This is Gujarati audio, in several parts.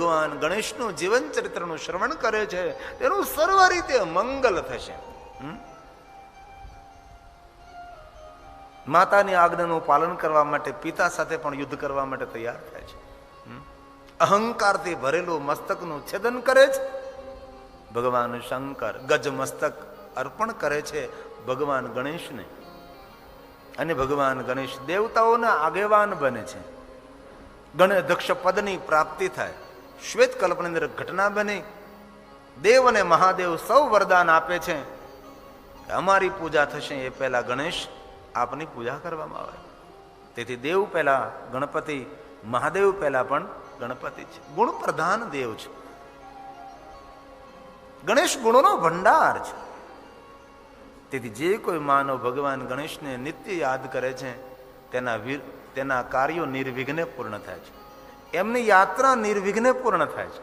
ભગવાન ગણેશનું જીવન ચરિત્રનું શ્રવણ કરે છે તેનું સર્વ રીતે મંગલ થશે. માતાની આજ્ઞાનું પાલન કરવા માટે પિતા સાથે પણ યુદ્ધ કરવા માટે તૈયાર થાય છે. અહંકારથી ભરેલું મસ્તકનું છેદન કરે છે ભગવાન શંકર. ગજ મસ્તક અર્પણ કરે છે ભગવાન ગણેશને. અને ભગવાન ગણેશ દેવતાઓના આગેવાન બને છે. ગણેધક્ષ પદની પ્રાપ્તિ થાય. શ્વેત કલ્પની અંદર ઘટના બની. દેવ અને મહાદેવ સૌ વરદાન આપે છે કે અમારી પૂજા થશે એ પહેલા ગણેશ આપની પૂજા કરવામાં આવે. તેથી દેવ પહેલા ગણપતિ, મહાદેવ પહેલા પણ ગણપતિ છે. ગુણ પ્રધાન દેવ છે. ગણેશ ગુણોનો ભંડાર છે. તેથી જે કોઈ માનવ ભગવાન ગણેશને નિત્ય યાદ કરે છે તેના કાર્યો નિર્વિઘ્ને પૂર્ણ થાય છે. એમની યાત્રા નિર્વિઘ્ને પૂર્ણ થાય છે.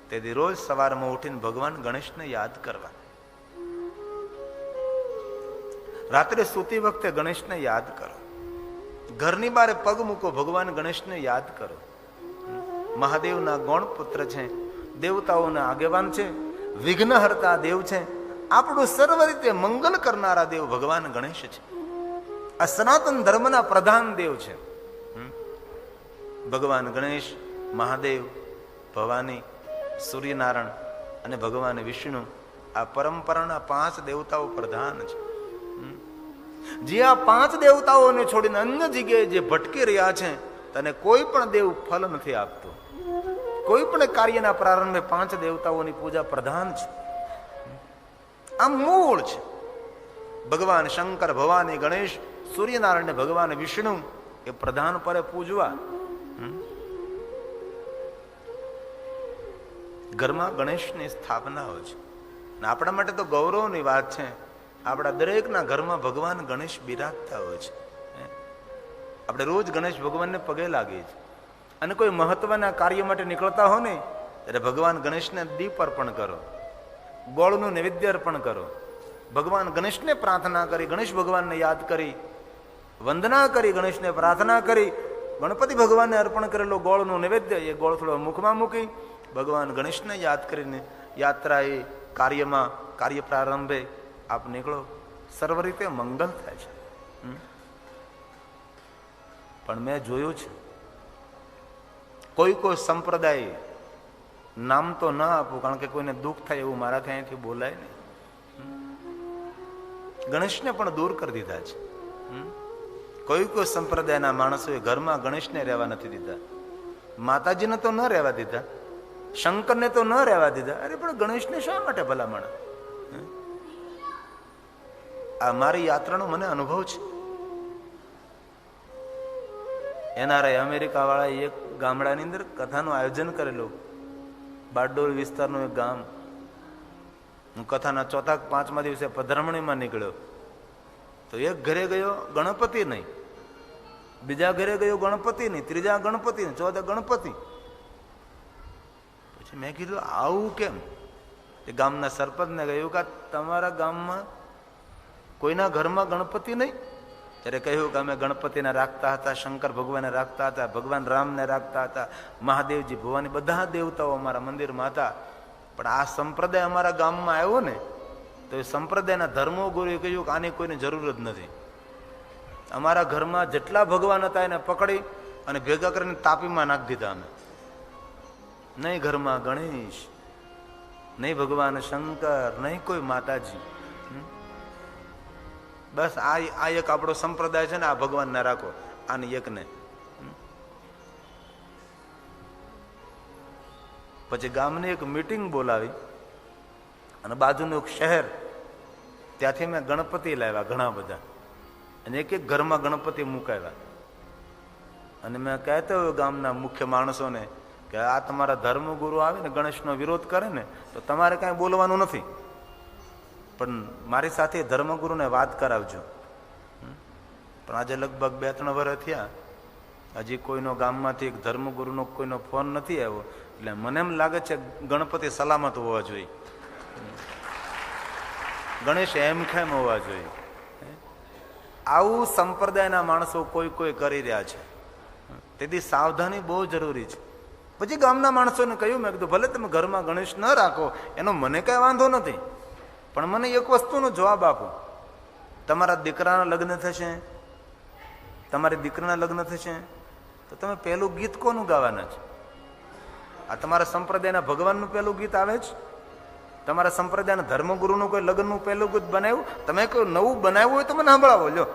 તેથી રોજ સવારમાં ઉઠીને ભગવાન ગણેશને યાદ કરવા. રાત્રે સૂતી વખતે ગણેશને યાદ કરો. ઘરની બારે પગ મૂકો, ભગવાન ગણેશને યાદ કરો. મહાદેવના ગૌણ પુત્ર છે, દેવતાઓના આગેવાન છે, વિઘ્નહર્તા દેવ છે, આપણું સર્વ રીતે મંગલ કરનારા દેવ ભગવાન ગણેશ છે. આ સનાતન ધર્મના પ્રધાન દેવ છે. ભગવાન ગણેશ, મહાદેવ, ભવાની, સૂર્યનારાયણ અને ભગવાન વિષ્ણુ આ પરંપરાના 5 દેવતાઓ પ્રધાન છે. જે આ 5 દેવતાઓને છોડીને અન્ય જગ્યાએ જે ભટકી રહ્યા છે તેને કોઈ પણ દેવ ફલ નથી આપતો. કોઈ પણ કાર્યના પ્રારંભે 5 દેવતાઓની પૂજા પ્રધાન છે. આ મૂળ છે. ભગવાન શંકર, ભવાની, ગણેશ, સૂર્યનારાયણ ને ભગવાન વિષ્ણુ એ પ્રધાન પરે પૂજવા. ઘરમાં ગણેશની સ્થાપના હોય છે. આપણા માટે તો ગૌરવની વાત છે. આપણા દરેકના ઘરમાં ભગવાન ગણેશ બિરાજતા હોય છે. આપણે રોજ ગણેશ ભગવાનને પગે લાગીએ છીએ. અને કોઈ મહત્વના કાર્ય માટે નીકળતા હો ને ત્યારે ભગવાન ગણેશને દીપ અર્પણ કરો, ગોળનું નૈવેદ્ય અર્પણ કરો. ભગવાન ગણેશને પ્રાર્થના કરી, ગણેશ ભગવાનને યાદ કરી, વંદના કરી, ગણેશને પ્રાર્થના કરી, ગણપતિ ભગવાનને અર્પણ કરેલો ગોળનું નૈવેદ્ય એ ગોળ થોડો મુખમાં મૂકી ભગવાન ગણેશને યાદ કરીને યાત્રાએ કાર્યમાં, કાર્ય પ્રારંભે આપ નીકળો. સર્વ રીતે મંગલ થાય છે. પણ મેં જોયું છે કોઈ સંપ્રદાય, નામ તો ના આપું કારણ કે કોઈને દુઃખ થાય એવું મારાથી અહીંથી બોલાય નહીં, ગણેશને પણ દૂર કરી દીધા છે. કોઈ સંપ્રદાયના માણસોએ ઘરમાં ગણેશને રહેવા નથી દીધા. માતાજીને તો ન રહેવા દીધા, શંકરને તો ન રહેવા દીધા. અરે પણ ગણેશને શા માટે ભલામણ? આ મારી યાત્રાનો મને અનુભવ છે. એનઆરઆઈ અમેરિકા વાળા એક ગામડાની અંદર કથાનું આયોજન કરેલું. બારડોલ વિસ્તારનું એક ગામ. હું કથાના 4th કે 5મા દિવસે પધરામણીમાં નીકળ્યો તો એક ઘરે ગયો ગણપતિ નહીં, બીજા ઘરે ગયો ગણપતિ નહીં, ત્રીજા ગણપતિ નહીં, ચોથા ગણપતિ. પછી મેં કીધું આવું કેમ? એ ગામના સરપંચને કહ્યું કે તમારા ગામમાં કોઈના ઘરમાં ગણપતિ નહીં? ત્યારે કહ્યું કે અમે ગણપતિને રાખતા હતા, શંકર ભગવાનને રાખતા હતા, ભગવાન રામને રાખતા હતા, મહાદેવજી, ભવાની, બધા દેવતાઓ અમારા મંદિરમાં હતા. પણ આ સંપ્રદાય અમારા ગામમાં આવ્યો ને તો એ સંપ્રદાયના ધર્મો ગુરુએ કહ્યું કે આની કોઈની જરૂર જ નથી. અમારા ઘરમાં જેટલા ભગવાન હતા એને પકડી અને ભેગા કરીને તાપીમાં નાખી દીધા અમે. નહીં ઘરમાં ગણેશ, નહીં ભગવાન શંકર, નહીં કોઈ માતાજી. બસ આ એક આપણો સંપ્રદાય છે ને, આ ભગવાન ના રાખો, આની એકને. પછી ગામની એક મીટિંગ બોલાવી અને બાજુનું એક શહેર, ત્યાંથી મેં ગણપતિ લાવ્યા ઘણા બધા અને એક એક ઘરમાં ગણપતિ મુકાવ્યા. અને મેં કહેતો હોય ગામના મુખ્ય માણસોને કે આ તમારા ધર્મગુરુ આવે ને ગણેશનો વિરોધ કરે ને તો તમારે કાંઈ બોલવાનું નથી, પણ મારી સાથે ધર્મગુરુને વાત કરાવજો. પણ આજે લગભગ 2-3 વર્ષ થયા, હજી કોઈનો ગામમાંથી એક ધર્મગુરુનો કોઈનો ફોન નથી આવ્યો. એટલે મને એમ લાગે છે ગણપતિ સલામત હોવા જોઈએ, ગણેશ હેમખેમ હોવા જોઈએ. આવું સંપ્રદાયના માણસો કોઈ કરી રહ્યા છે. તેથી સાવધાની બહુ જરૂરી છે. પછી ગામના માણસોને કહ્યું, મેં કીધું ભલે તમે ઘરમાં ગણેશ ન રાખો, એનો મને કઈ વાંધો નથી, પણ મને એક વસ્તુનો જવાબ આપો. તમારા દીકરાના લગ્ન થશે, તમારી દીકરીના લગ્ન થશે, તો તમે પહેલું ગીત કોનું ગાવાના છે? આ તમારા સંપ્રદાયના ભગવાનનું પહેલું ગીત આવે છે? તમારા સંપ્રદાયના ધર્મગુરુનું કોઈ લગ્નનું પહેલું ગીત બનાવ્યું? તમે કોઈ નવું બનાવ્યું હોય તો મને સાંભળાવો. લ્યો,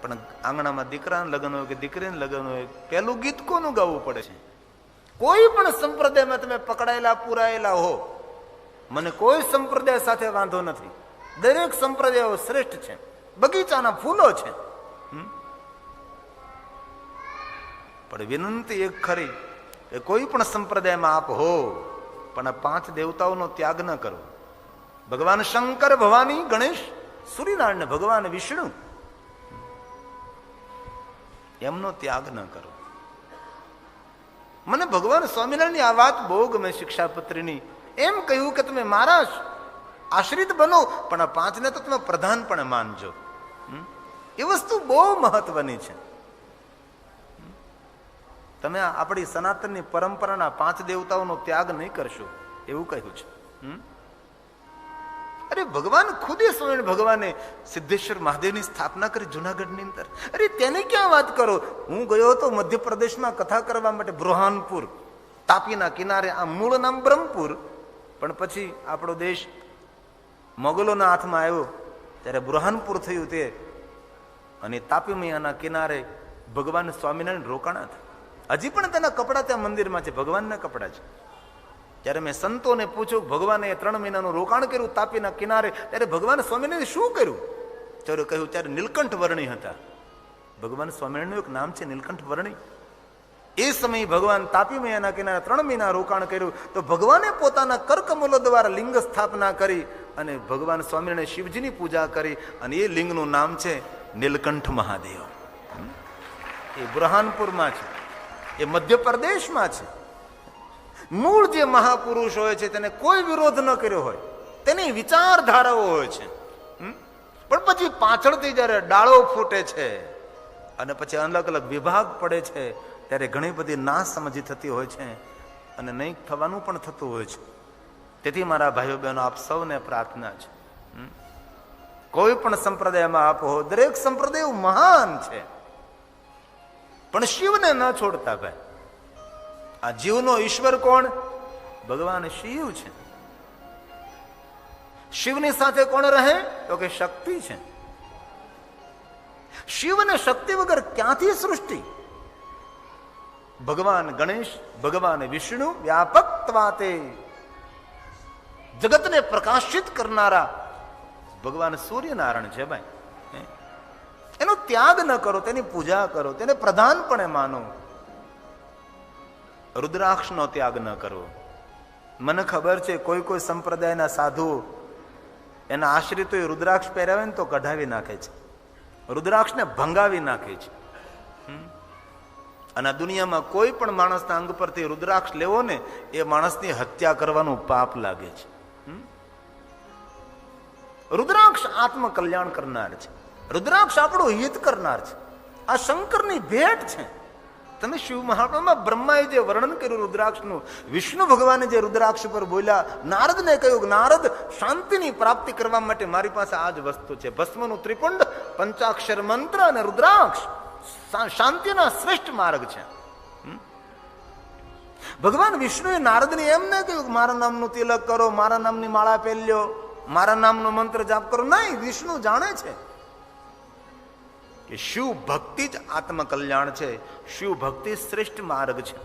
પણ આંગણામાં દીકરાનું લગ્ન હોય કે દીકરીનું લગ્ન હોય, પહેલું ગીત કોનું ગાવું પડે છે? કોઈ પણ સંપ્રદાયમાં તમે પકડાયેલા પુરાયેલા હો, મને કોઈ સંપ્રદાય સાથે વાંધો નથી. દરેક સંપ્રદાયો શ્રેષ્ઠ છે, બગીચાના ફૂલો છે. પણ વિનંતી એક ખરી કે કોઈ પણ સંપ્રદાયમાં આપ હો, પણ આ 5 દેવતાઓનો ત્યાગ ન કરો. ભગવાન શંકર, ભવાની, ગણેશ, સૂર્યનારાયણ, ભગવાન વિષ્ણુ, એમનો ત્યાગ ન કરો. મને ભગવાન સ્વામિનારાયણની આ વાત બહુ ગમે, શિક્ષાપત્રીની. એમ કહ્યું કે તમે મારા આશ્રિત બનો, પણ આ 5ને તો તમે પ્રધાનપણે માનજો. એ વસ્તુ બહુ મહત્વની છે. તમે આપણી સનાતનની પરંપરાના 5 દેવતાઓનો ત્યાગ નહીં કરશો, એવું કહ્યું છે. અરે ભગવાન ખુદે સ્વયં ભગવાને સિદ્ધેશ્વર મહાદેવની સ્થાપના કરી જુનાગઢની અંદર. અરે તેની ક્યાં વાત કરો? હું ગયો હતો મધ્યપ્રદેશમાં કથા કરવા માટે, બૃહાનપુર, તાપીના કિનારે. આ મૂળ નામ બ્રહ્મપુર, પણ પછી આપણો દેશ મોગલોના હાથમાં આવ્યો ત્યારે બૃહાનપુર થયું તે. અને તાપી મૈયાના કિનારે ભગવાન સ્વામિનારાયણ રોકાણા હતા. હજી પણ તેના કપડા ત્યાં મંદિરમાં છે, ભગવાનના કપડા છે. જ્યારે મેં સંતોને પૂછ્યું, ભગવાને 3 મહિનાનું રોકાણ કર્યું તાપીના કિનારે, ત્યારે ભગવાન સ્વામિનારાયણ શું કર્યું? ત્યારે કહ્યું, ત્યારે નીલકંઠ વર્ણી હતા. ભગવાન સ્વામિનારાયણનું એક નામ છે નીલકંઠ વર્ણી. એ સમયે ભગવાન તાપી મૈયાના કિનારે 3 મહિના રોકાણ કર્યું. તો ભગવાને પોતાના કરકમલો દ્વારા લિંગ સ્થાપના કરી અને ભગવાન સ્વામિનારાયણ શિવજીની પૂજા કરી, અને એ લિંગનું નામ છે નીલકંઠ મહાદેવ. એ બૃહાનપુરમાં છે, એ મધ્યપ્રદેશમાં છે. મૂળ જે મહાપુરુષ હોય છે તેને કોઈ વિરોધ ન કર્યો હોય, તેની વિચારધારાઓ હોય છે. પણ પછી પાછળથી જયારે ડાળો ફૂટે છે અને પછી અલગ અલગ વિભાગ પડે છે, ત્યારે ઘણી બધી ના સમજી થતી હોય છે અને નહીં થવાનું પણ થતું હોય છે. તેથી મારા ભાઈઓ બહેનો, આપ સૌને પ્રાર્થના છે, કોઈ પણ સંપ્રદાયમાં આપ હો, દરેક સંપ્રદાય મહાન છે, પણ શિવને ન છોડતા ભાઈ. આ જીવનો ઈશ્વર કોણ? ભગવાન શિવ છે. શિવની સાથે કોણ રહે? તો કે શક્તિ છે. શિવ અને શક્તિ વગર ક્યાંથી સૃષ્ટિ? ભગવાન ગણેશ, ભગવાન વિષ્ણુ વ્યાપકત્વાતે જગતને પ્રકાશિત કરનારા ભગવાન સૂર્યનારાયણ છે ભાઈ. એનો ત્યાગ ન કરો, તેની પૂજા કરો, તેને પ્રધાનપણે માનો. રુદ્રાક્ષનો ત્યાગ ન કરવો. મને ખબર છે કોઈ કોઈ સંપ્રદાયના સાધુઓ એના આશ્રિતો રુદ્રાક્ષ પહેરાવે ને તો કઢાવી નાખે છે, રુદ્રાક્ષને ભંગાવી નાખે છે. અને આ દુનિયામાં કોઈ પણ માણસના અંગ પરથી રુદ્રાક્ષ લેવો ને, એ માણસની હત્યા કરવાનું પાપ લાગે છે. રુદ્રાક્ષ આત્મકલ્યાણ કરનાર છે, રુદ્રાક્ષ આપણું હિત કરનાર છે. આ શંકરની ભેટ છે. તમે શિવ મહાત્મામાં બ્રહ્માએ જે વર્ણન કર્યું રુદ્રાક્ષનું, વિષ્ણુ ભગવાને જે રુદ્રાક્ષ પર બોલ્યા, નારદને કહ્યું, નારદ, શાંતિની પ્રાપ્તિ કરવા માટે મારી પાસે આ જ વસ્તુ છે, ભસ્મનું ત્રિપુંડ, પંચાક્ષર મંત્ર અને રુદ્રાક્ષ શાંતિના શ્રેષ્ઠ માર્ગ છે. ભગવાન વિષ્ણુએ નારદને એમ ન કહ્યું મારા નામનું તિલક કરો, મારા નામની માળા પહેર્યો, મારા નામનો મંત્ર જાપ કરો. નહીં, વિષ્ણુ જાણે છે કે શિવ ભક્તિ જ આત્મકલ્યાણ છે, શિવ ભક્તિ શ્રેષ્ઠ માર્ગ છે.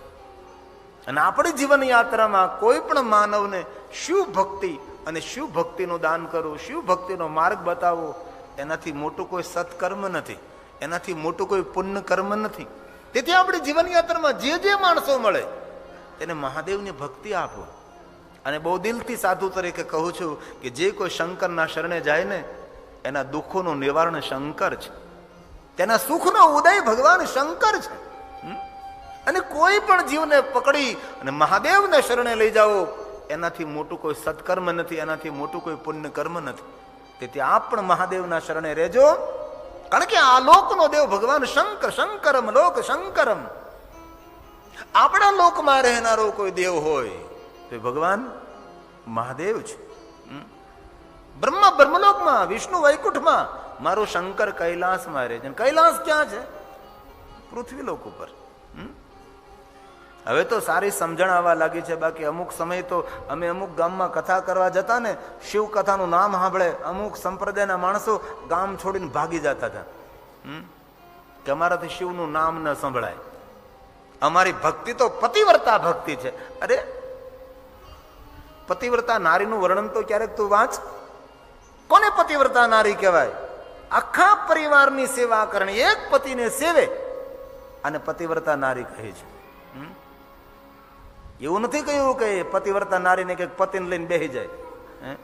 અને આપણી જીવન યાત્રામાં કોઈ પણ માનવને શિવ ભક્તિ અને શિવ ભક્તિનું દાન કરવું, શિવ ભક્તિનો માર્ગ બતાવવો, એનાથી મોટું કોઈ સત્કર્મ નથી, એનાથી મોટું કોઈ પુણ્ય કર્મ નથી. તેથી આપણી જીવન યાત્રામાં જે જે માણસો મળે તેને મહાદેવની ભક્તિ આપો. અને બહુ દિલથી સાધુ તરીકે કહું છું કે જે કોઈ શંકરના શરણે જાય ને, એના દુઃખોનું નિવારણ શંકર છે, તેના સુખનો ઉદય ભગવાન શંકર છે. અને કોઈ પણ જીવને પકડી અને મહાદેવને શરણે લઈ જાઓ, એનાથી મોટું કોઈ સત્કર્મ નથી, એનાથી મોટું કોઈ પુણ્ય કર્મ નથી. તેથી આપ પણ મહાદેવના શરણે રહેજો, કારણ કે આ લોકનો દેવ ભગવાન શંકર, શંકરમ લોક શંકરમ. આપણા લોકમાં રહેનારો કોઈ દેવ હોય તો ભગવાન મહાદેવ છે. બ્રહ્મા બ્રહ્મલોકમાં, વિષ્ણુ વૈકુંઠમાં, મારો શંકર કૈલાસમાં રહે છે. કૈલાસ ક્યાં છે? પૃથ્વી લોક ઉપર. હવે તો સારી સમજણ આવવા લાગી છે. બાકી અમુક સમય તો અમે અમુક ગામમાં કથા કરવા જતા ને, શિવ કથાનું નામ સાંભળે અમુક સંપ્રદાયના માણસો ગામ છોડીને ભાગી જતા હતા કે અમારાથી શિવનું નામ ન સંભળાય. અમારી ભક્તિ તો પતિવ્રતા ભક્તિ છે. અરે પતિવ્રતા નારીનું વર્ણન તો ક્યારેક તું વાંચ. કોને પતિવ્રતા નારી કહેવાય? આખા પરિવારની સેવા કરણી, એક પતિને સેવે અને પતિવ્રતા નારી કહે છે. એવું નથી કહ્યું કે પતિવ્રતા નારીને કે પતિને લઈને બેસી જાય.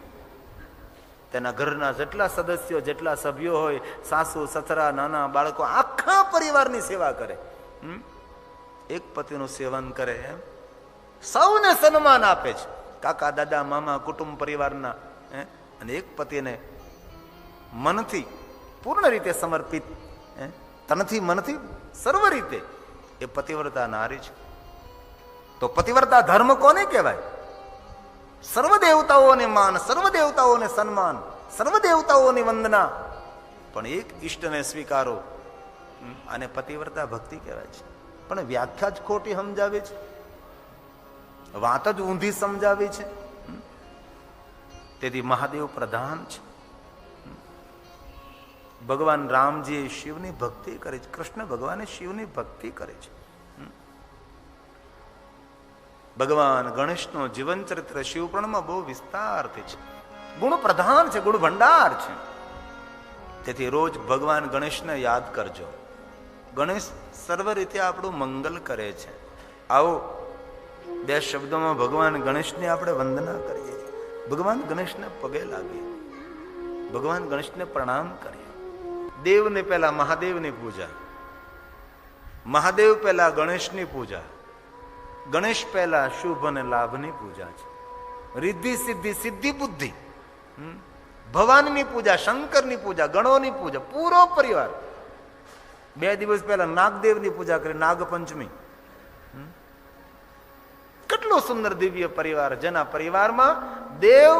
તેના ઘરના જેટલા સદસ્યો, જેટલા સભ્યો હોય, સાસુ સસરા નાના બાળકો, આખા પરિવારની સેવા કરે. એક પતિનું સેવન કરે એમ સૌને સન્માન આપે છે. કાકા દાદા મામા કુટુંબ પરિવારના. અને એક પતિને મનથી પૂર્ણ રીતે સમર્પિત, તનથી મનથી સર્વ રીતે, એ પતિવ્રતા નારી છે. તો પતિવ્રતા ધર્મ કોને કહેવાય? સર્વ દેવતાઓને માન, સર્વ દેવતાઓને સન્માન, સર્વ દેવતાઓની વંદના, પણ એક ઈષ્ટને સ્વીકારો, અને પતિવ્રતા ભક્તિ કહેવાય છે. પણ વ્યાખ્યા જ ખોટી સમજાવી છે, વાત જ ઊંધી સમજાવી છે. તેથી મહાદેવ પ્રધાન છે. ભગવાન રામજીએ શિવની ભક્તિ કરી છે, કૃષ્ણ ભગવાને શિવની ભક્તિ કરી છે. ભગવાન ગણેશનો જીવન ચરિત્ર શિવપુરાણમાં બહુ વિસ્તારથી છે. ગુણ પ્રધાન છે, ગુણ ભંડાર છે. તેથી રોજ ભગવાન ગણેશને યાદ કરજો. ગણેશ સર્વ રીતે આપણું મંગલ કરે છે. આવો બે શબ્દોમાં ભગવાન ગણેશની આપણે વંદના કરીએ. ભગવાન ગણેશને પગે લાગીએ, ભગવાન ગણેશને પ્રણામ કરીએ. દેવને પહેલા મહાદેવની પૂજા, મહાદેવ પહેલા ગણેશની પૂજા, ગણેશ પહેલા શુભ અને લાભની પૂજા છે. રિદ્ધિ સિદ્ધિ, સિદ્ધિ બુદ્ધિ, ભવાનની પૂજા, શંકરની પૂજા, ગણોની પૂજા, પૂરો પરિવાર. 2 દિવસ પહેલા નાગદેવની પૂજા કરી, નાગપંચમી. કેટલો સુંદર દિવ્ય પરિવાર, જેના પરિવારમાં દેવ,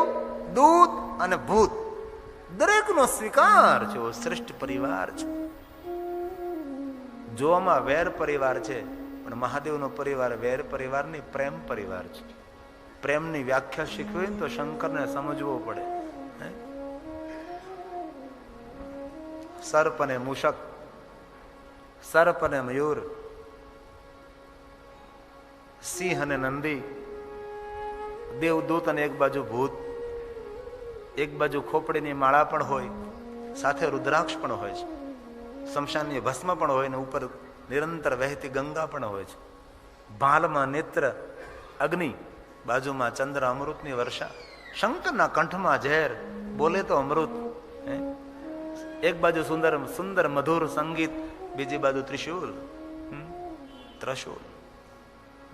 દૂત અને ભૂત દરેકનો સ્વીકાર છે. શ્રેષ્ઠ પરિવાર છે. જોવામાં વેર પરિવાર છે, પણ મહાદેવનો પરિવાર વેર પરિવાર નહીં, પ્રેમ પરિવાર છે. પ્રેમની વ્યાખ્યા શીખવી તો શંકરને સમજવો પડે. સર્પ અને મૂષક, સર્પ અને મયુર, સિંહ અને નંદી, દેવદૂત અને એક બાજુ ભૂત, એક બાજુ ખોપડીની માળા પણ હોય, સાથે રુદ્રાક્ષ પણ હોય છે, શમશાનની ભસ્મ પણ હોય ને ઉપર નિરંતર વહેતી ગંગા પણ હોય છે. ભાલમાં નેત્ર અગ્નિ, બાજુમાં ચંદ્ર, અમૃતની વર્ષા. શંકરના કંઠમાં ઝેર, બોલે તો અમૃત. એક બાજુ સુંદર સુંદર મધુર સંગીત, બીજી બાજુ ત્રિશૂલ, ત્રશૂલ.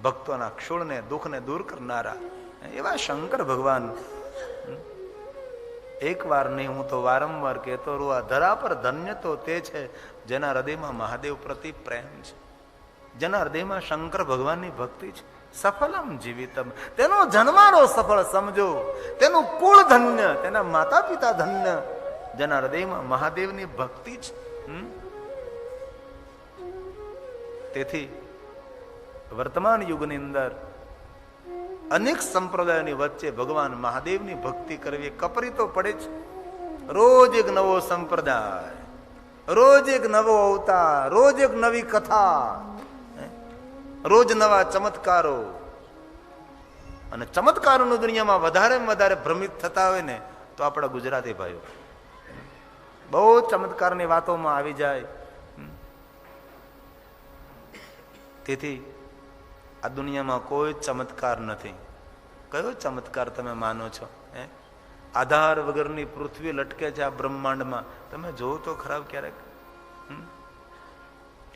ભક્તોના ક્ષુળને દુઃખને દૂર કરનારા એવા શંકર ભગવાન. એક વાર નહીં, હું તો વારંવાર કહેતો રહું, આ ધરા પર ધન્ય તો તે છે જેના હૃદયમાં મહાદેવ પ્રતિ પ્રેમ છે, જેના હૃદયમાં શંકર ભગવાનની ભક્તિ છે. સફલમ જીવિતમ, તેનો જન્મારો સફળ સમજો, તેનું કુળ ધન્ય, તેના માતા પિતા ધન્ય, જેના હૃદયમાં મહાદેવની ભક્તિ છે. તેથી વર્તમાન યુગની અંદર અનેક સંપ્રદાયોની વચ્ચે ભગવાન મહાદેવની ભક્તિ કરવી કપરી તો પડે જ. રોજ એક નવો સંપ્રદાય, રોજ એક નવો અવતાર, રોજ એક નવી કથા, રોજ નવા ચમત્કારો. અને ચમત્કારોની દુનિયામાં વધારે વધારે ભ્રમિત થતા હોય ને તો આપણા ગુજરાતી ભાઈઓ બહુ ચમત્કારની વાતોમાં આવી જાય. તેથી આ દુનિયામાં કોઈ ચમત્કાર નથી. કયો ચમત્કાર તમે માનો છો? આધાર વગરની પૃથ્વી લટકે છે આ બ્રહ્માંડમાં. તમે જોવો તો ખરાબ ક્યારેક.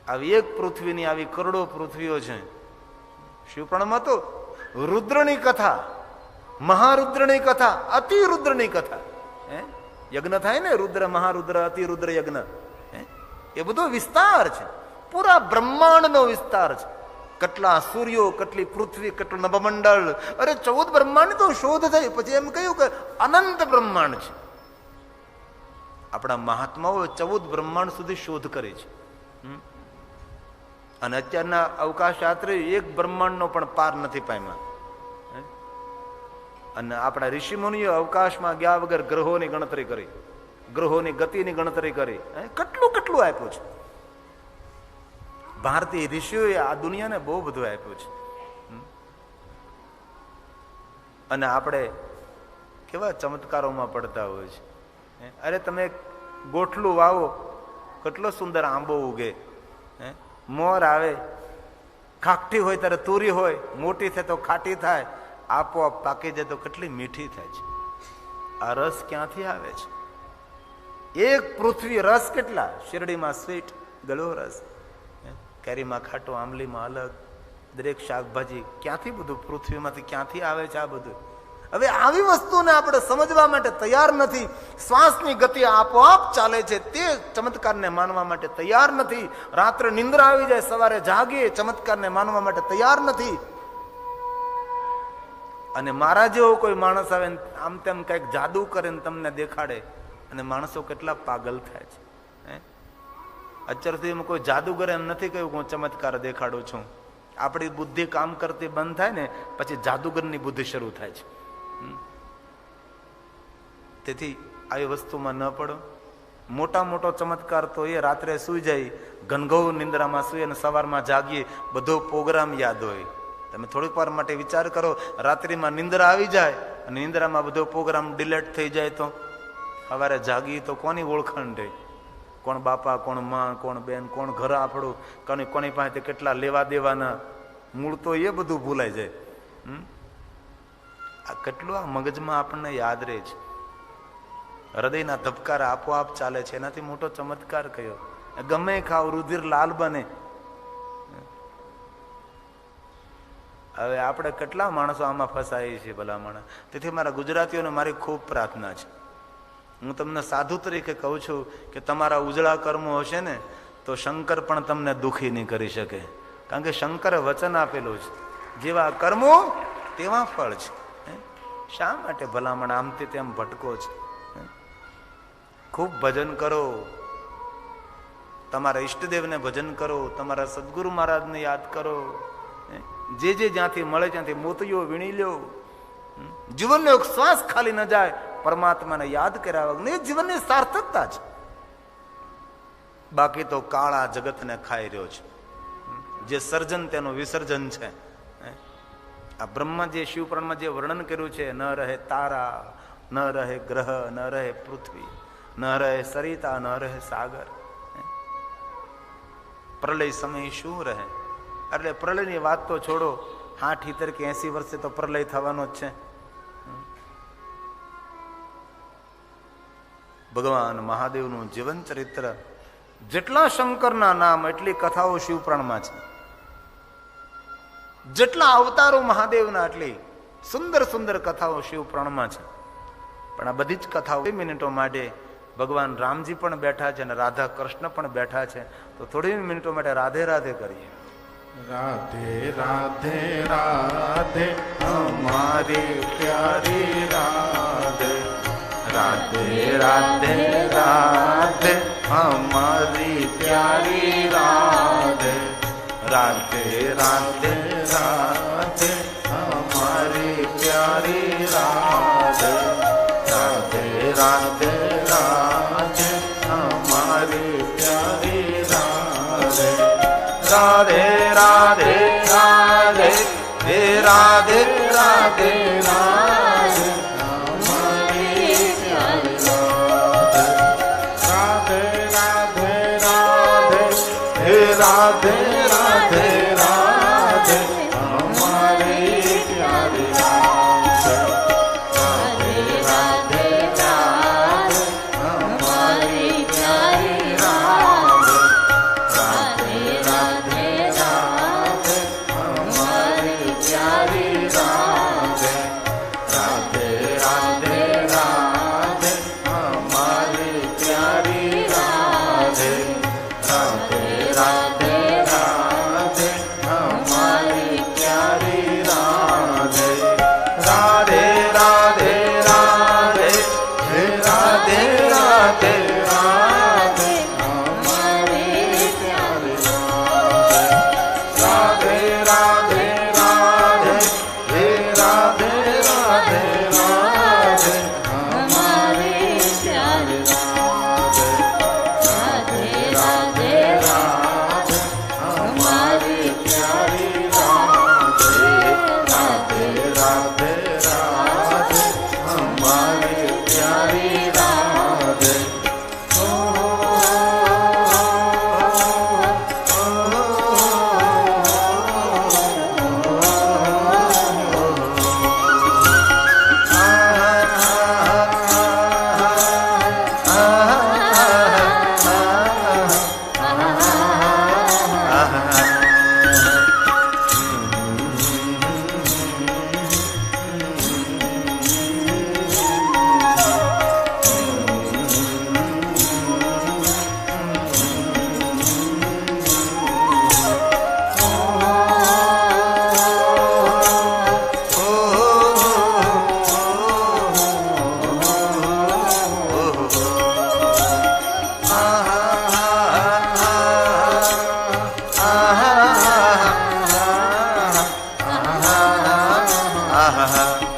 આવી એક પૃથ્વીની આવી કરોડો પૃથ્વીઓ છે. શિવપુરાણમાં તો રુદ્રની કથા, મહારુદ્રની કથા, અતિરુદ્રની કથા. યજ્ઞ થાય ને, રુદ્ર મહારુદ્ર અતિરુદ્ર યજ્ઞ, એ બધો વિસ્તાર છે, પૂરા બ્રહ્માંડનો વિસ્તાર છે. કેટલા સૂર્યો, કેટલી પૃથ્વી, કેટલું નભમંડળ, અરે 14 બ્રહ્માંડ તો શોધ થઈ. પછી એમ કહ્યું કે અનંત બ્રહ્માંડ છે. આપણા મહાત્માઓ 14 બ્રહ્માંડ સુધી શોધ કરી છે. અને અત્યારના અવકાશ યાત્રી એક બ્રહ્માંડનો પણ પાર નથી પામ્યા. અને આપણા ઋષિમુનિઓ અવકાશમાં ગયા વગર ગ્રહોની ગણતરી કરી, ગ્રહોની ગતિની ગણતરી કરી, કેટલું કેટલું આપ્યું છે. ભારતીય ઋષિઓએ આ દુનિયાને બહુ બધું આપ્યું છે. અને આપણે કેવા ચમત્કારોમાં પડતા હોય છે. અરે તમે ગોઠલું વાવો, કેટલો સુંદર આંબો ઉગે, મોર આવે, ખાકટી હોય ત્યારે તુરી હોય, મોટી થાય તો ખાટી થાય, આપોઆપ પાકી જાય તો કેટલી મીઠી થાય છે. આ રસ ક્યાંથી આવે છે? એક પૃથ્વી રસ કેટલા, શેરડીમાં સ્વીટ, ગળો રસ, કેરીમાં ખાટો, આંબલીમાં અલગ, દરેક શાકભાજી, ક્યાંથી બધું પૃથ્વીમાંથી ક્યાંથી આવે છે આ બધું? હવે આવી વસ્તુને આપણે સમજવા માટે તૈયાર નથી. શ્વાસની ગતિ આપોઆપ ચાલે છે તે ચમત્કારને માનવા માટે તૈયાર નથી. રાત્રે નિંદ્રા આવી જાય, સવારે જાગીએ, ચમત્કારને માનવા માટે તૈયાર નથી. અને મારા જેવો કોઈ માણસ આવે આમ તેમ કઈક જાદુ કરે ને તમને દેખાડે, અને માણસો કેટલા પાગલ થાય છે. અત્યાર સુધી કોઈ જાદુગર એમ નથી કહ્યું હું ચમત્કાર દેખાડું છું. આપણી બુદ્ધિ કામ કરતી બંધ થાય ને પછી જાદુગરની બુદ્ધિ શરૂ થાય છે. તેથી આવી વસ્તુમાં ન પડો. મોટા મોટો ચમત્કાર તો એ રાત્રે સુઈ જાય, ઘનઘોર નિંદ્રામાં સુઈ અને સવારમાં જાગીએ, બધો પ્રોગ્રામ યાદ હોય. તમે થોડીક વાર માટે વિચાર કરો, રાત્રિમાં નિંદ્રા આવી જાય અને નિંદ્રામાં બધો પ્રોગ્રામ ડિલેટ થઈ જાય તો સવારે જાગીએ તો કોની ઓળખાણ રહે? કોણ બાપા, કોણ માં, કોણ બેન, કોણ ઘર આપણું, કોની પાસે કેટલા લેવા દેવાના, મૂળ તો એ બધું ભૂલાઈ જાય. આ કેટલું આ મગજમાં આપણને યાદ રહે છે. હૃદયના ધબકારા આપોઆપ ચાલે છે, એનાથી મોટો ચમત્કાર કયો? ગમે ખાવ રુધિર લાલ બને. હવે આપણે કેટલા માણસો આમાં ફસાઈએ છીએ ભલામણ. તેથી મારા ગુજરાતીઓને મારી ખૂબ પ્રાર્થના છે. હું તમને સાધુ તરીકે કહું છું કે તમારા ઉજળા કર્મો હશે ને તો શંકર પણ તમને દુઃખી નહીં કરી શકે. કારણ કે શંકરે વચન આપેલું છે, જેવા કર્મો તેવા ફળ છે. શા માટે ભલામણ આમથી તેમ ભટકો છે? ખૂબ ભજન કરો, તમારા ઈષ્ટદેવને ભજન કરો, તમારા સદગુરુ મહારાજને યાદ કરો. જે જ્યાંથી મળે ત્યાંથી મોતીઓ વીણી લ્યો. જીવનનો એક શ્વાસ ખાલી ન જાય પરમાત્માને યાદ કર્યા વગર. એ જીવનની સાર્થકતા છે. બાકી તો કાળા જગતને ખાઈ રહ્યો છે. જે સર્જન તેનું વિસર્જન છે. આ બ્રહ્મા જે શિવપુરાણમાં જે વર્ણન કર્યું છે, ન રહે તારા, ન રહે ગ્રહ, ન રહે પૃથ્વી, ન રહે સરિતા, ન રહે સાગર. પ્રલય સમય શું રહે? એટલે પ્રલયની વાત તો છોડો, 60, 70 કે 80 વર્ષે તો પ્રલય થવાનો જ છે. ભગવાન મહાદેવનું જીવન ચરિત્ર, જેટલા શંકરના નામ એટલી કથાઓ શિવપુરાણમાં છે, જેટલા અવતારો મહાદેવના એટલી સુંદર સુંદર કથાઓ શિવપુરાણમાં છે. પણ આ બધી જ કથાઓ મિનિટો માટે ભગવાન રામજી પણ બેઠા છે અને રાધા કૃષ્ણ પણ બેઠા છે. તો થોડી મિનિટો માટે રાધે રાધે કરીએ. રાધે રાધે રાધે હમારી પ્યારી રાધે, રાધે રાધે રાધે હમારી પ્યારી રાધે, રાધે રાધે રાધે હમારી પ્યારી રાધે, રાધે રાધે રાધે હમારી પ્યારી રાધે, રાધે રાધે રાધે હે રાધે રાધે રાધે હમારી પ્યારી રાધે, રાધે રાધે રાધે હે રાધે રાધે રાધે હમારી પ્યારી રાધે, રાધે રાધે રાધે હમારી પ્યારી રાધે, રાધે રાધે રાધે હમારી પ્યારી રાધે, આહા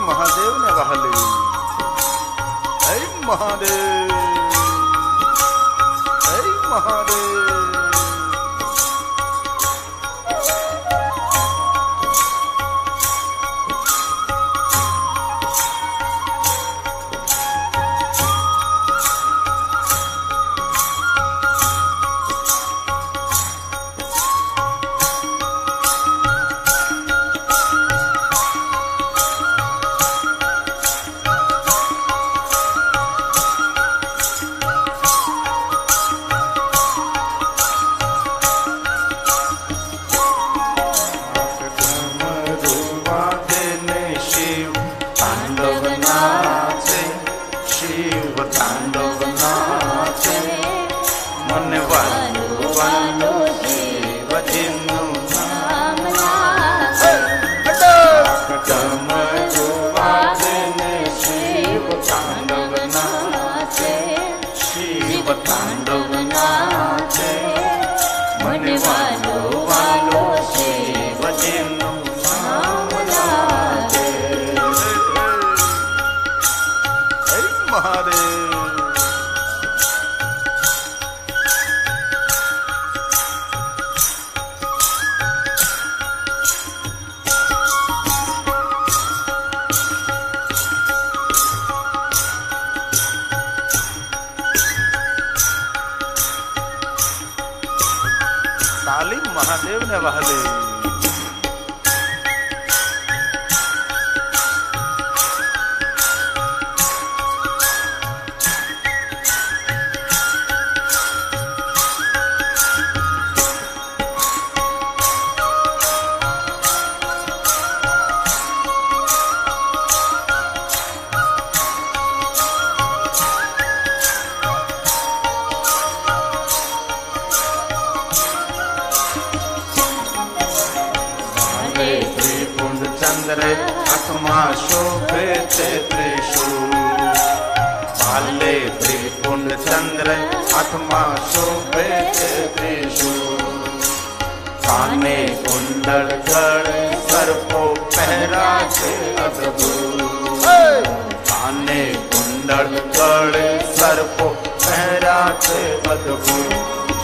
મહાદેવ હે મહાદેવ. મહાદેવ ને વહાલે ચંદ્ર હાથમાં શોભે છે ત્રિશૂળ. ભાલે ત્રિપુંડ ચંદ્ર હાથમાં શોભે છે ત્રિશૂળ. કાને કુંડળ ગળે સર્પો પહેરા છે અદ્ભુત. કાને કુંડળ ગળે સર્પો પહેરા છે અદ્ભુત.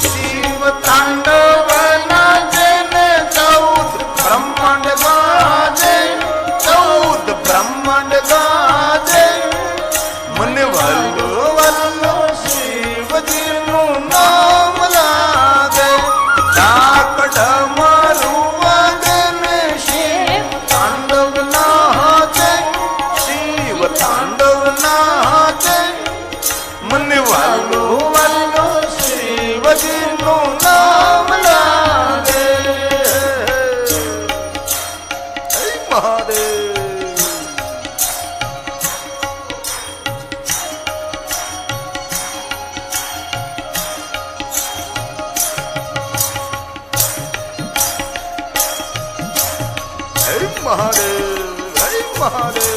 શિવ તાંડવ નાચે ને 14 બ્રહ્માંડ ગાજે. 14 બ્રહ્માંડ ગાજે. મને વલ્લો વલ્લો શિવજીનું નામ લાગે. ડાક ડમરું વાગે ને શિવ તાંડવ નાચે. શિવ તાંડવ નાચે. મને વલ્લો વલ્લો શિવજીનું નામ લાગે. હે મહાદેવ. હે મહાદેવ. હે મહાદેવ.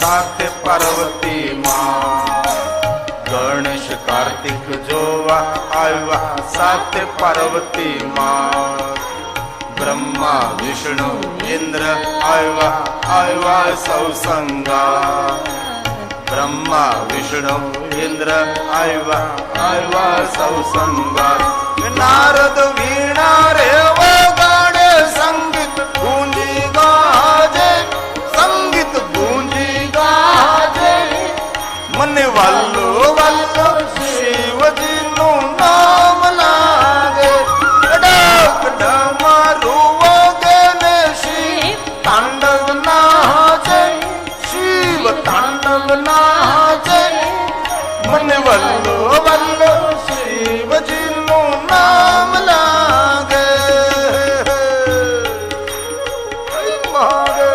સાથે પાર્વતી માં. ગણેશ કાર્તિક જોવા આવ્યા સાથે પાર્વતી માં. બ્રહ્મા વિષ્ણુ ઇન્દ્ર આવ્યા સૌ સંગા. બ્રહ્મા વિષ્ણુ ઇન્દ્ર આવ્યા સૌ સંગા. નારદ વીણા રે વગાડે સંગીત ગુંજી ગાજે. સંગીત ગુંજી ગાજે. મને વલ્લો વલ્લો શિવજીનું નામ લાગે. ડાક ડમરું વાગે ને શિવ તાંડવ નાચે. શિવ તાંડવ નાચે. મને વલ્લો વલ્લો શિવજીનું નામ લાગે. હે મહાદેવ.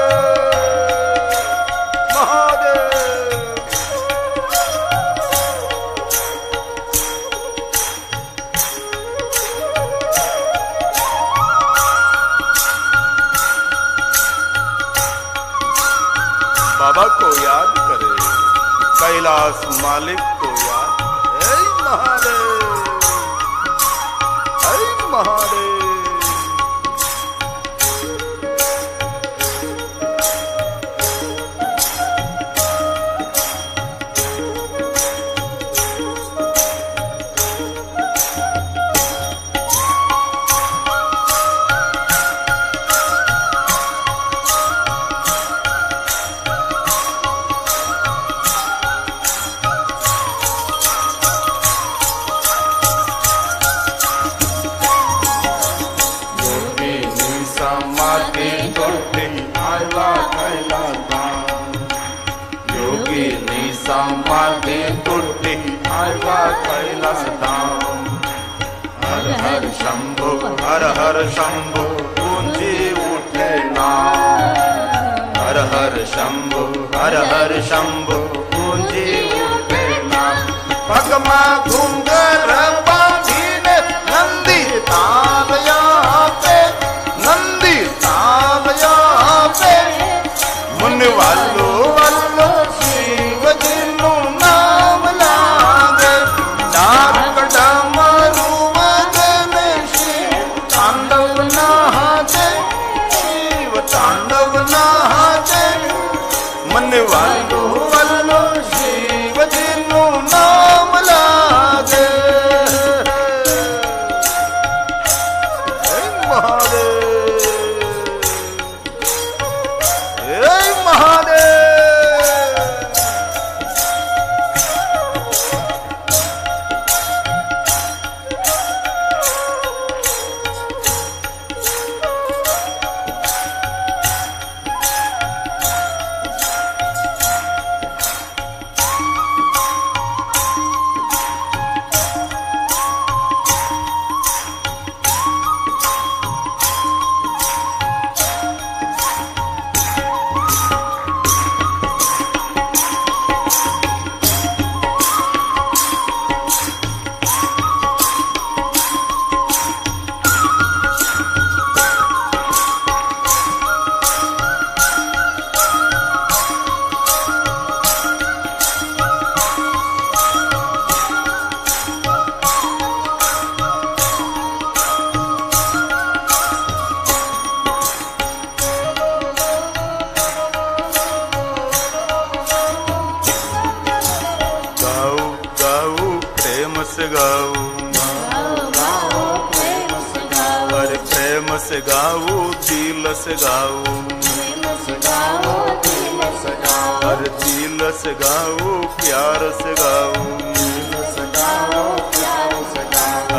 મહાદેવ. बाबा को याद करे, कैलाश मालिक को याद. हे महादेव. हे महादेव. समाधि टूटी આવ્યા કૈલાસ ધામ. હર હર શંભુ હર હર શંભુ ગુંજી ઉઠે નામ. હર હર શંભુ હર હર શંભુ ગુંજી ઉઠે નામ. પગમાં ઘુંઘર બાંધીને નંદી તાલયા આપે. નંદી તાલયા આપે. મુન વાલો વાલો શિવજીનું નામ લાગે. ડાક ડમરું વાગે ને શિવ તાંડવ નાચે. શિવ તાંડવ નાચે. મને વાલો વાલો શિવજીનું નામ લાગે. से गाऊं, दिल से गाऊं, हर दिल से गाऊं, प्यार से गाऊं,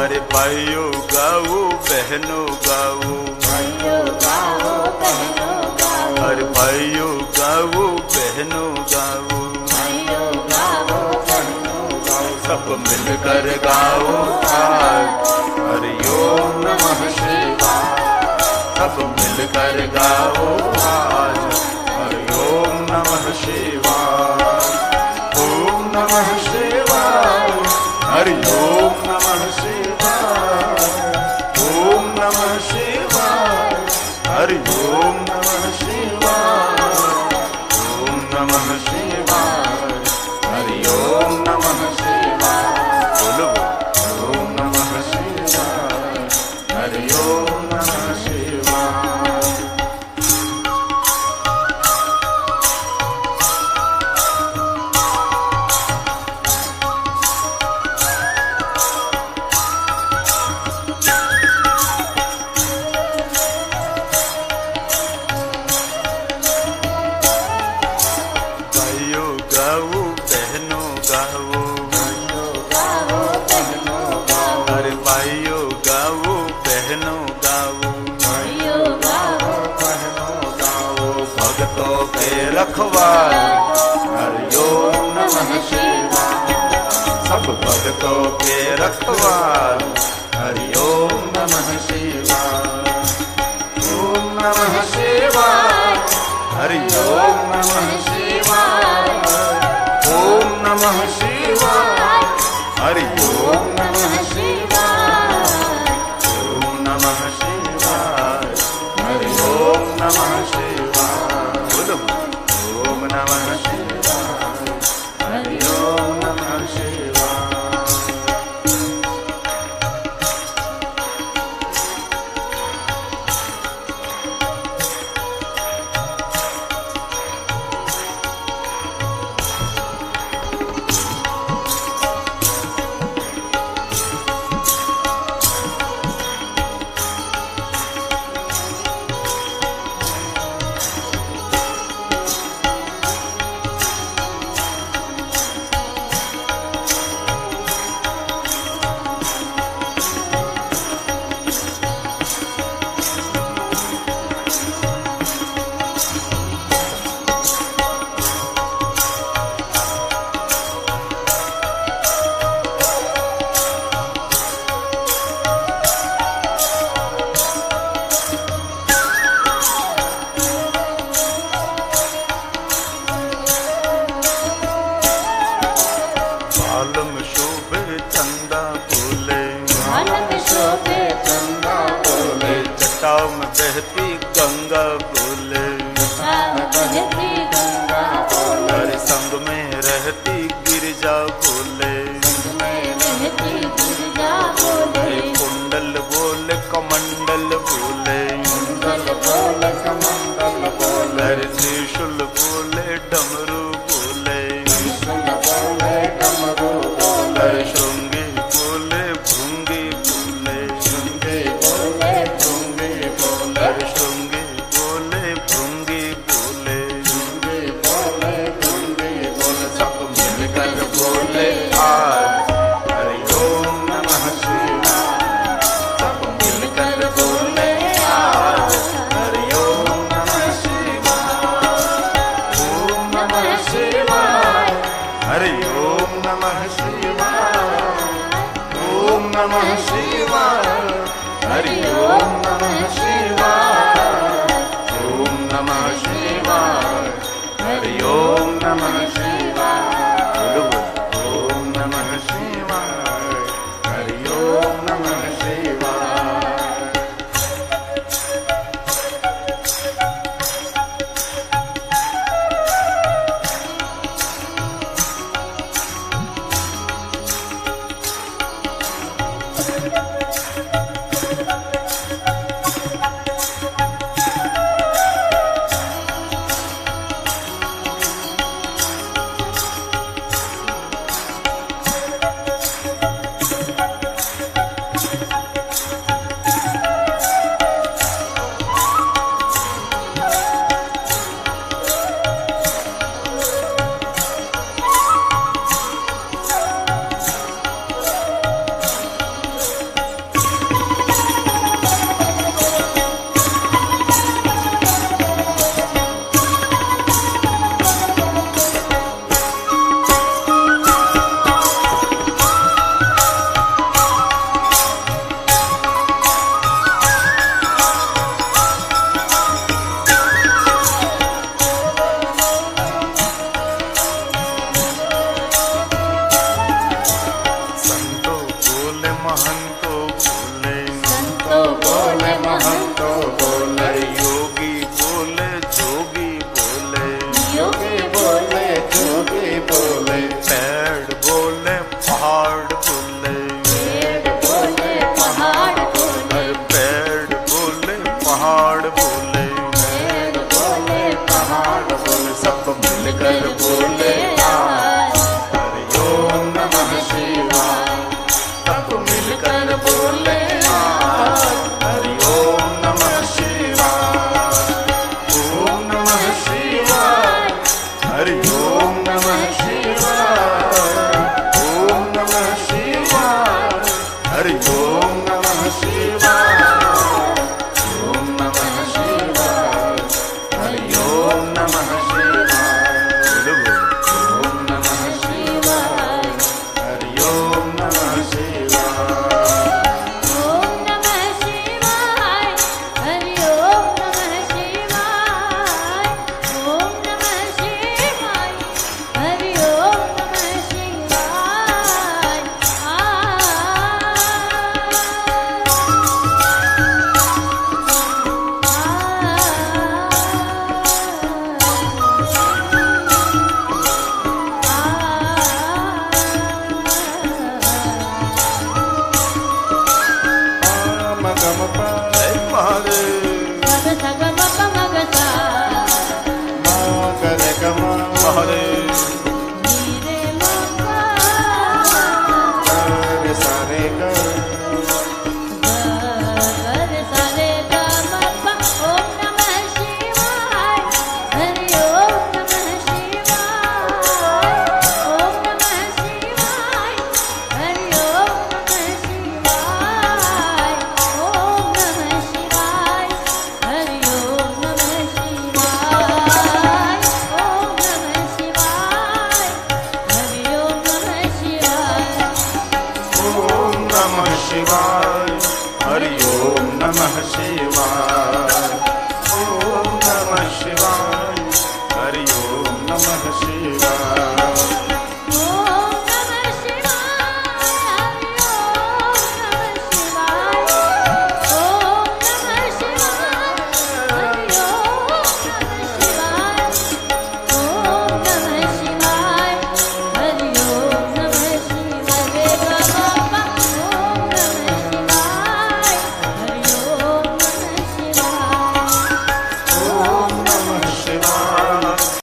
अरे भाइयों गाऊं, बहनों गाऊं, अरे भाइयों गाऊं, बहनों गाऊं, सब मिलकर गाओ आज हरि ओम नमः शिवाय। सब मिलकर गाओ आज हरि ओम नमः शिवाय। ओम नमः शिवाय, हरि ओम नमः शिवाय। ओम नमः शिवाय, हरि ओम नमः शिवाय। ओम नमः शिवाय, हरि ओम नमः शिवाय। बोलो ओम नमः शिवाय, हरि ओम नमः शिवाय। भाइयों गाओ, बहनों गाओ, अरे भाइयों गाओ, बहनों गाओ, भक्तों के रखवाल हरि ओम नमः शिवाय। सब भक्तों के रखवाल हरि ओम नमः शिवाय। ओम नमः शिवाय, हरि ओम नमः शिवाय। ओम नमः शिवाय, हरि ओम नमः शिवाय। ओम नमः शिवाय, हरि ओम नमः शिवाय। बोलो ओम नमः शिवाय, हरि ओम नमः शिवाय। बालम शोभे चंदा बोले, जटाओं में बहती गंगा बोले, हर संग में रहती गिरिजा बोले, कुंडल बोले कमंडल बोले, हर त्रिशूल बोले डमरू बोले, हर श्रृंगी बोले भृंगी बोले, हर श्रृंगी बोले भृंगी बोले, सब मिलकर बोले आज हरि ओम नमः शिवाय। सब मिलकर बोले आज हरि ओम नमः शिवाय। ओम नमः शिवाय, हरि ओम नमः शिवाय। ओम नमः शिवाय, हरि ओम नमः शिवाय। ओम नमः शिवाय, हरि ओम नमः शिवाय। ओम नमः शिवाय, हरि ओम नमः शिवाय। बोल सब